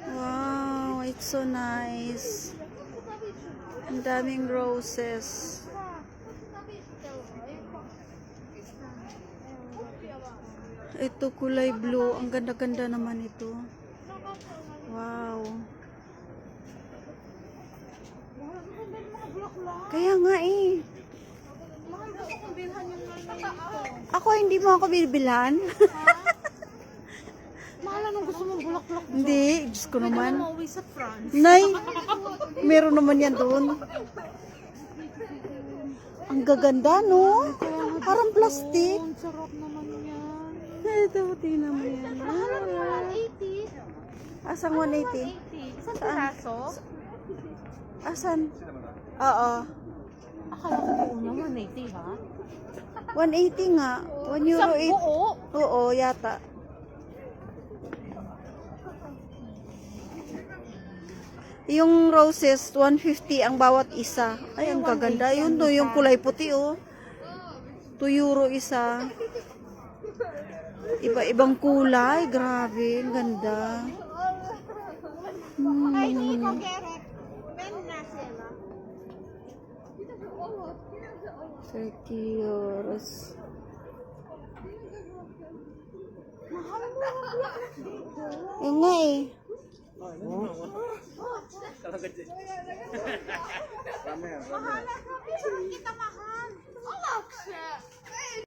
Wow, it's so nice. Ang daming roses. Ito kulay blue. Ang ganda-ganda naman ito. Wow. Kaya nga eh. Ako hindi mo ako bibilhan. Mahal anong gusto mong bulaklak? Hindi, Diyos ko naman. Pwede mauwi sa France. Nay, meron naman yan doon. Ang gaganda, no? Parang plastic. Ang sarap naman yan. Ito, tingnan mo yan. Mahal ang 180. Asang 180? 180. Isang piraso? Asan? Oo. Akala ko buo niya 180 ha? 180 nga. 1 euro Isang 8. buo? Oo, yata. Yung roses, 150 ang bawat isa. Ay, ang gaganda. Yun to, yung kulay puti, oh. 2 euro isa. Iba-ibang kulay. Grabe, ang ganda. €30. Yung nga eh. Mahal. Kita mahal.